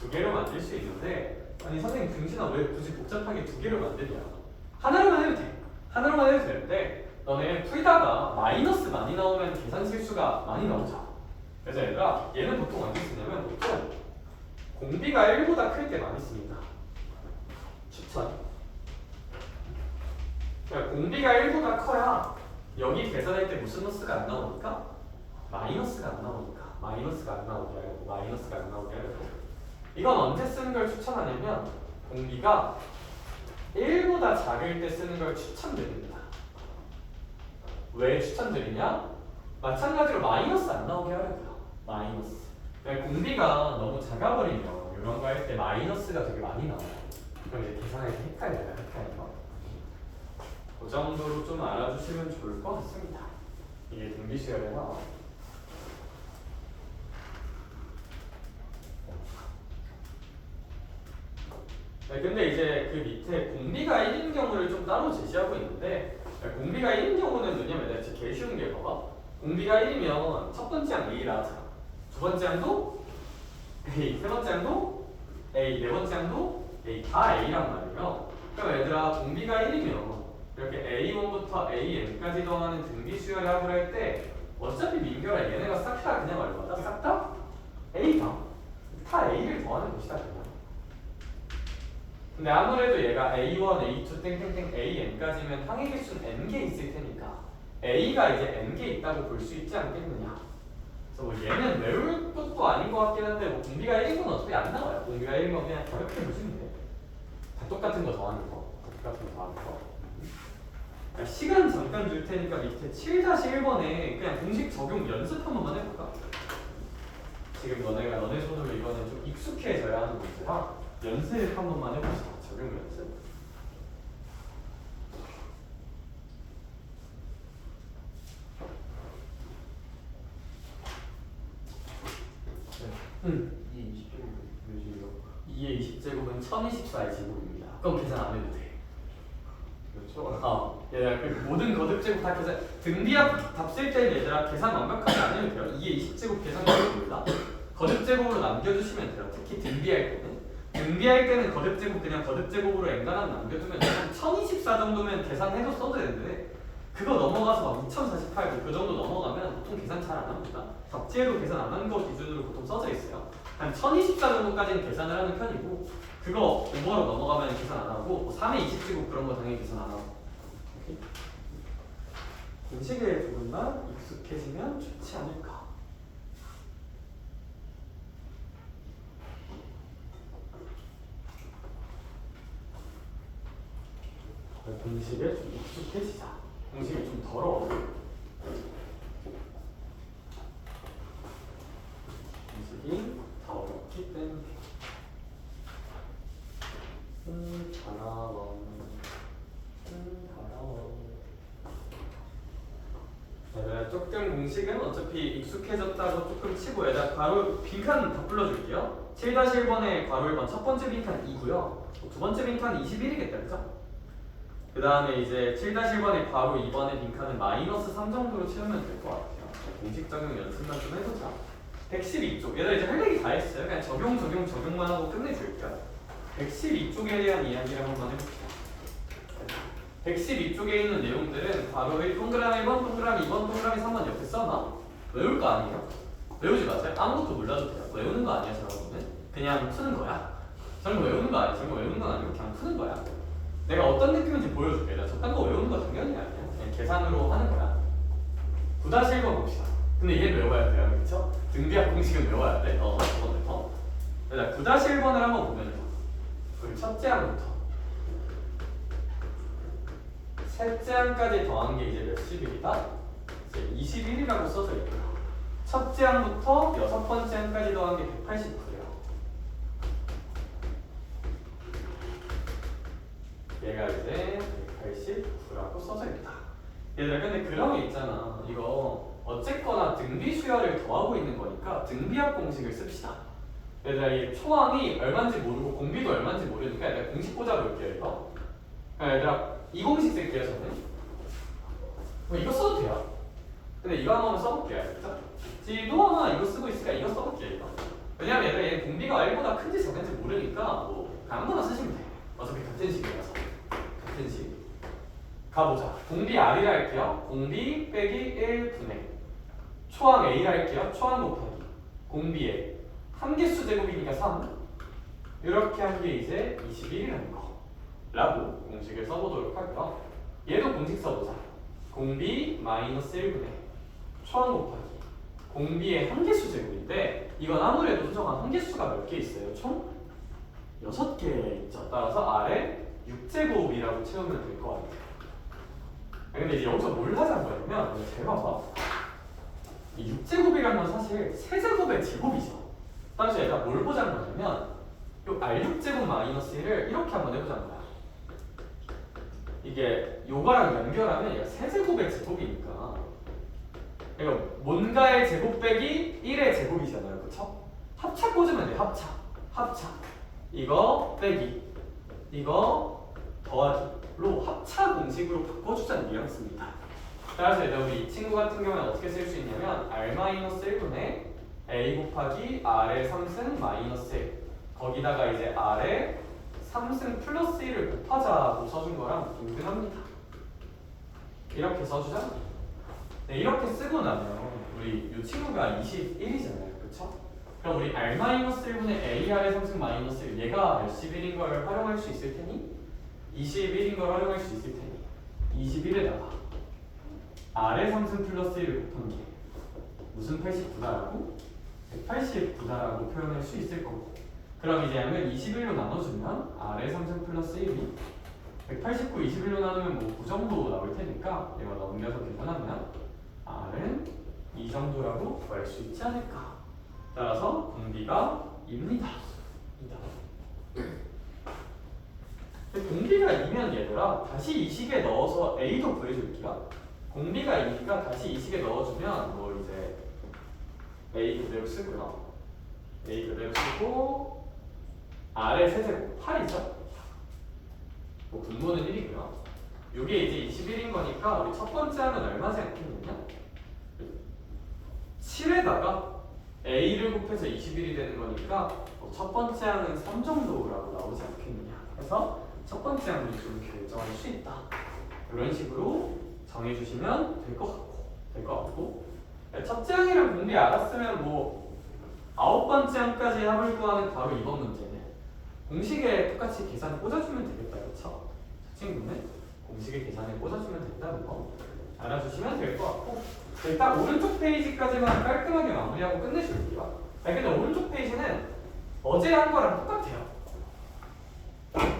두 개로 만들 수 있는데 아니 선생님 등신아 왜 굳이 복잡하게 두 개로 만드냐? 하나로만 해도 돼. 하나로만 해도 되는데 너네 풀다가 마이너스 많이 나오면 계산 실수가 많이 나오죠. 그래서 얘들아 얘는 보통 어떻게 쓰냐면 보통 공비가 1보다 클 때 많이 씁니다. 추천. 그러니까 공비가 1보다 커야 여기 계산할 때 무슨 노스가 안 나오니까 마이너스가 안 나오니까 마이너스가 안 나오게 하려고 마이너스가 안 나오게 하려고 이건 언제 쓰는 걸 추천하냐면 공비가 1보다 작을 때 쓰는 걸 추천드립니다. 왜 추천드리냐? 마찬가지로 마이너스 안 나오게 하려고요. 마이너스. 그러니까 공비가 너무 작아버리면 이런 거 할 때 마이너스가 되게 많이 나와요. 그럼 이제 계산할 때 헷갈려요. 그 정도로 좀 알아주시면 좋을 것 같습니다. 이게 등비수열에 나와. 네, 근데 이제 그 밑에 공비가 1인 경우를 좀 따로 제시하고 있는데 공비가 1인 경우는 뭐냐면 내가 진짜 개 쉬운 게 봐봐. 공비가 1이면 첫 번째 항 A라 하자. 두 번째 항도 A, 세 번째 항도 A, 네 번째 항도 A 다 A란 말이에요. 그럼 얘들아 공비가 1이면 이렇게 A1부터 AN까지 더하는 등비 수열 합을 할 때 어차피 민결아 얘네가 싹 다 그냥 얼마다? 싹 다 A다. 다 A를 더하는 것이다 그냥. 근데 아무래도 얘가 A1, A2, 땡땡땡 AN까지면 항의 개수는 N개 있을 테니까 A가 이제 N개 있다고 볼 수 있지 않겠느냐. 그래서 뭐 얘는 외울 것도 아닌 것 같긴 한데 뭐 공비가 1인 건 어차피 안 나와요. 공비가 1인 건 그냥 저렇게 보시면 돼. 다 똑같은 거 더하는 거. 똑같은 거 더하는 거. 시간 잠깐 줄 테니까 밑에 7-1번에 그냥 공식 적용 연습 한 번만 해볼까? 지금 너네 손으로 이거는 좀 익숙해져야 하는 문제라 연습 한 번만 해보자. 적용 연습. 응. 2의 20제곱은 1024의 제곱입니다. 그럼 계산 안 해도 돼. 그렇죠? 얘들아 그 모든 거듭제곱 다 계산 등비합 답 쓸 때는 얘들아 계산 완벽하게 안 해도 돼요. 2의 20제곱 계산 몰라? 거듭제곱으로 남겨주시면 돼요. 특히 등비할 때는 거듭제곱 그냥 거듭제곱으로 엔간하면 남겨두면 한 1024 정도면 계산해도 써도 되는데 그거 넘어가서 막 2048, 그 정도 넘어가면 보통 계산 잘 안 합니다. 답지에도 계산 안 한 거 기준으로 보통 써져 있어요. 한 1024 정도까지는 계산을 하는 편이고 그거 오버로 넘어가면 계산 안 하고 3의 20제곱 그런 거 당연히 계산 안 하고 공식에 조금만 익숙해지면 좋지 않을까. 공식에 좀 익숙해지자. 공식이 좀 더러워. 공식이 더럽기 때문에. 더러워. 얘들아 조금 공식은 어차피 익숙해졌다고 조금 치고 얘들아 괄호 빈칸 다 불러줄게요. 7-1번에 괄호 1번 첫 번째 빈칸 2고요. 두 번째 빈칸 21이겠다 그죠? 그 다음에 이제 7-1번에 괄호 2번의 빈칸은 -3 정도로 채우면 될 것 같아요. 공식 적용 연습만 좀 해보자. 112쪽 얘들아 이제 할 얘기 다 했어요. 그냥 적용만 하고 끝내줄게요. 112쪽에 대한 이야기를 한번 해봅시다. 112쪽에 있는 내용들은 괄호 1, 동그라미 1번, 동그라미 2번, 동그라미 3번 옆에 써놔. 외울 거 아니에요? 외우지 마세요. 아무것도 몰라도 돼요. 외우는 거 아니야 저런 거는. 그냥 푸는 거야. 저런 거 외우는 거 아니야. 저런 거 외우는 건 아니고 그냥 푸는 거야. 내가 어떤 느낌인지 보여줄게. 나 저딴 거 외우는 거 당연히 아니야. 그냥 계산으로 하는 거야. 9-1번 봅시다. 근데 얘는 외워야 돼요. 그쵸? 등비합 공식은 외워야 돼. 저거는. 자, 9-1번을 한번 보면요. 우리 첫째 항부터 셋째 항까지 더한 게 이제 몇십일이다? 이제 21이라고 써져 있고요. 첫째 항부터 여섯 번째 항까지 더한 게 189예요. 얘가 이제 189라고 써져 있다. 얘들아 근데 그런 게 있잖아. 이거 어쨌거나 등비 수열을 더하고 있는 거니까 등비합 공식을 씁시다. 얘들아 이 초항이 얼마인지 모르고 공비도 얼마인지 모르니까 얘들아 공식 꽂아볼게요 이거. 얘들아 이 공식 쓸게요 저는. 이거 써도 돼요. 근데 이거 한번 써볼게요. 알겠죠? 지도 하나 이거 쓰고 있으니까 이거 써볼게요 이거. 왜냐면 얘들아 얘 공비가 1보다 큰지 작은지 모르니까 뭐 그냥 아무거나 쓰시면 돼. 어차피 같은 식이라서. 같은 식. 가보자. 공비 R이라 할게요. 공비 빼기 1분의 초항 A라 할게요. 초항 곱하기 공비에 함계수 제곱이니까 3 이렇게 한 게 이제 21이라는 거 라고 공식을 써보도록 할게요. 얘도 공식 써보자. 공비 마이너스 1분의 초항 곱하기 공비의 함계수 제곱인데 이건 아무래도 수정한 함계수가 몇 개 있어요? 총 6개 있죠. 따라서 아래 6제곱이라고 채우면 될 것 같아요. 근데 이제 여기서 뭘 하자는 거냐면 잘 봐봐. 이 6제곱이라는 건 사실 세제곱의 제곱이죠. 따라서 얘가 뭘 보자는 거냐면 요 R6제곱 마이너스 1을 이렇게 한번 해보자는 거야. 이게 요거랑 연결하면 얘가 세제곱의 제곱이니까 그러니까 뭔가의 제곱 빼기 1의 제곱이잖아요. 그쵸? 합차 꽂으면 돼. 합차 이거 빼기 이거 더하기로 합차 공식으로 바꿔주자는 뉘앙스입니다. 따라서 얘들 우리 이 친구 같은 경우는 어떻게 쓸 수 있냐면 R-1분의 A 곱하기 R의 3승 마이너스 1 거기다가 이제 R의 3승 플러스 1을 곱하자고 써준 거랑 동등합니다. 이렇게 써주자. 네, 이렇게 쓰고 나면 우리 이 친구가 21이잖아요. 그쵸? 그럼 우리 R-1분의 AR의 3승 마이너스 1 얘가 몇십일인 걸 활용할 수 있을 테니 21인 걸 활용할 수 있을 테니 21에다가 R의 3승 플러스 1을 곱한 게 무슨 89다라고? 189다라고 표현할 수 있을 거고 그럼 이제 양을 21로 나눠주면 R의 3승 플러스 1이 189, 21로 나누면 뭐 9 정도 나올 테니까 이거 넘겨서 계산하면 R은 이 정도라고 구할 수 있지 않을까. 따라서 공비가 2입니다. 공비가 2면 얘들아 다시 이 식에 넣어서 A도 구해줄게요. 공비가 2니까 다시 이 식에 넣어주면 뭐 이제 A 그대로 쓰고요. A 그대로 쓰고 R의 세제곱 8이죠. 뭐 분모는 1이고요. 이게 이제 21인 거니까 우리 첫 번째 항은 얼마 생각했느냐? 7에다가 A를 곱해서 21이 되는 거니까 첫 번째 항은 3 정도라고 나오지 않겠느냐. 그래서 첫 번째 항을 좀 결정할 수 있다. 이런 식으로 정해주시면 될 것 같고 첫째 항이랑 공비 알았으면 뭐 9번째 항까지 합을 구하는 바로 이번 문제는 공식에 똑같이 계산 꽂아주면 되겠다. 그렇죠? 저 친구는 공식에 계산에 꽂아주면 된다는 거 알아주시면 될 것 같고 일단 오른쪽 페이지까지만 깔끔하게 마무리하고 끝내줄게요. 근데 오른쪽 페이지는 어제 한 거랑 똑같아요.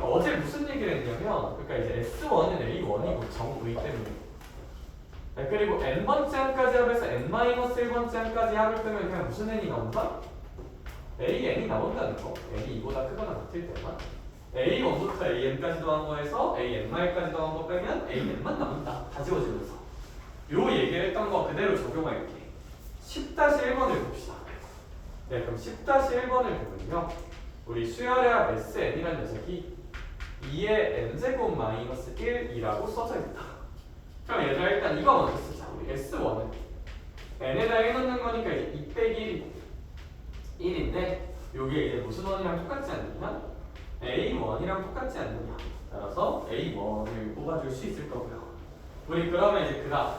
어제 무슨 얘기를 했냐면 그러니까 이제 S1은 A1이고 정의 때문에 그리고 n번째 항까지 합해서 n-1번째 항까지 합을 빼면 그냥 무슨 n이 나온다? AN이 나온다는 거. n이 이보다 크거나 같을 때만 A1부터 AN까지 더한 거에서 AN-까지 더한 거 빼면 AN만 나온다. 다 지워지면서 요 얘기를 했던 거 그대로 적용할게. 10-1번을 봅시다. 네, 그럼 10-1번을 보면요 우리 수열의 SN이라는 녀석이 2의 n제곱 마이너스 1이라고 써져 있다. 그럼 얘들아 일단 이거 먼저 쓰자. 우리 S1은 n에다 1 넣는 거니까 이제 2 빼기 1인데 요게 이제 무슨 원이랑 똑같지 않느냐? A1이랑 똑같지 않느냐? 따라서 A1을 뽑아줄 수 있을 거고요. 우리 그러면 이제 그다음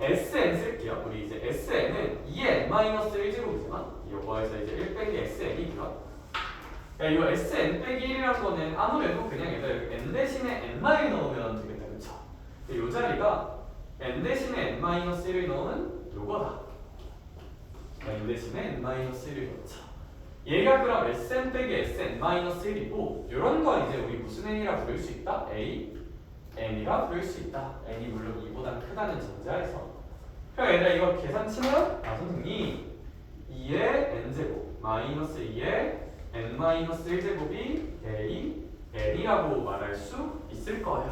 SN 쓸게요. 우리 이제 SN은 2의 n-1제곱이지만 요거에서 이제 1 빼기 SN이고요. 이거 SN 빼기 1이라는 거는 아무래도 그냥 얘들 n 대신에 n-을 넣으면 되겠다. 그쵸? 요 자리가 n 대신에 n-1을 넣으면 요거다. n 대신에 n-1을 넣자. 얘가 그럼 Sn 빼기 Sn-1이고 요런 건 이제 우리 무슨 n이라 부를 수 있다? A, n이라 부를 수 있다. n이 물론 2보다 크다는 전제하에서 그럼 얘들아 이거 계산 치면 선생님 2의 n제곱 마이너스 2의 n-1제곱이 A n이라고 말할 수 있을 거예요.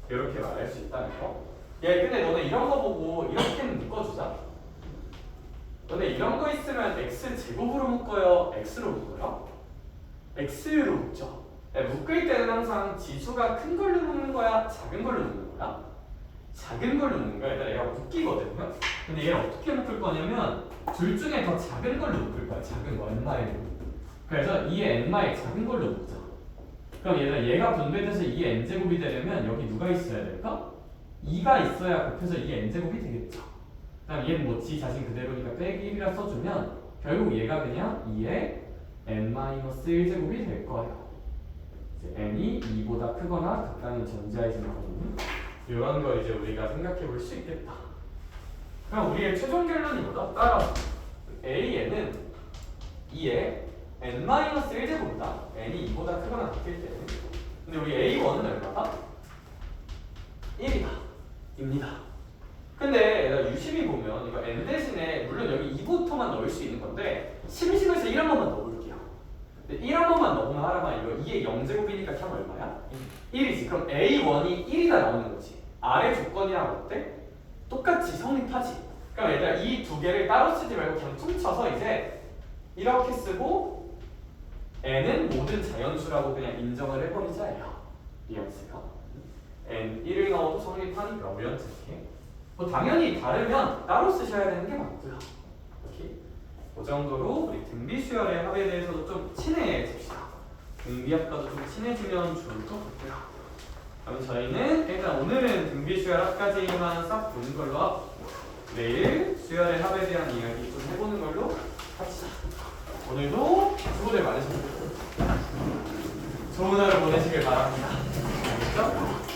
이렇게 말할 수 있다는 거. 예, 근데 너네 이런 거 보고 이렇게는 묶어주자. 너네 이런 거 있으면 x 제곱으로 묶어요? x로 묶어요? x로 묶죠. 예, 묶을 때는 항상 지수가 큰 걸로 묶는 거야? 작은 걸로 묶는 거야? 작은 걸로 묶는 거야. 일단 얘가 묶이거든요. 근데 얘를 어떻게 묶을 거냐면 둘 중에 더 작은 걸로 묶을 거야. 작은 거, n-로. 그래서 2의 n- 작은 걸로 묶자. 그럼 얘가 분배돼서 2의 n제곱이 되려면 여기 누가 있어야 될까? 2가 있어야 곱해서 2의 n제곱이 되겠죠. 그다음 얘는 뭐 지 자신 그대로니까 빼기 1이라 써주면 결국 얘가 그냥 2의 n-1제곱이 될 거예요. 이제 n이 2보다 크거나 같다는 전제하에서거든요. 이런 걸 이제 우리가 생각해 볼 수 있겠다. 그럼 우리의 최종 결론이 뭐다? 따라서 a는 2의 n-1제곱이다. n이 2보다 크거나 같을 때는. 근데 우리 a1은 얼마다? 1이다. 입니다. 근데 내가 유심히 보면 이거 n 대신에 물론 여기 2부터만 넣을 수 있는 건데 심심해서 1 한 번만 넣어볼게요. 근데 1 한 번만 넣으면 하라면 이거 2의 0제곱이니까 그냥 얼마야? 1이지. 그럼 a1이 1이다 나오는 거지. 아래 조건이랑 어때? 똑같이 성립하지. 그럼 얘들아 이 두 개를 따로 쓰지 말고 그냥 퉁쳐서 이제 이렇게 쓰고 n은 모든 자연수라고 그냥 인정을 해버리자예요. 뉘앙스가 n 1을 넣어도 성립하니까 우연찮게 뭐 당연히 다르면 따로 쓰셔야 되는 게 맞고요. 이렇게 그 정도로 우리 등비수열의 합에 대해서도 좀 친해집시다. 등비합과도 좀 친해지면 좋을 것 같고요. 그럼 저희는 일단 오늘은 등비수열 합까지만 싹 보는 걸로 하고 내일 수열의 합에 대한 이야기 좀 해보는 걸로 합시다. 오늘도 수고들 많으셨고 좋은 하루 보내시길 바랍니다. 알겠죠?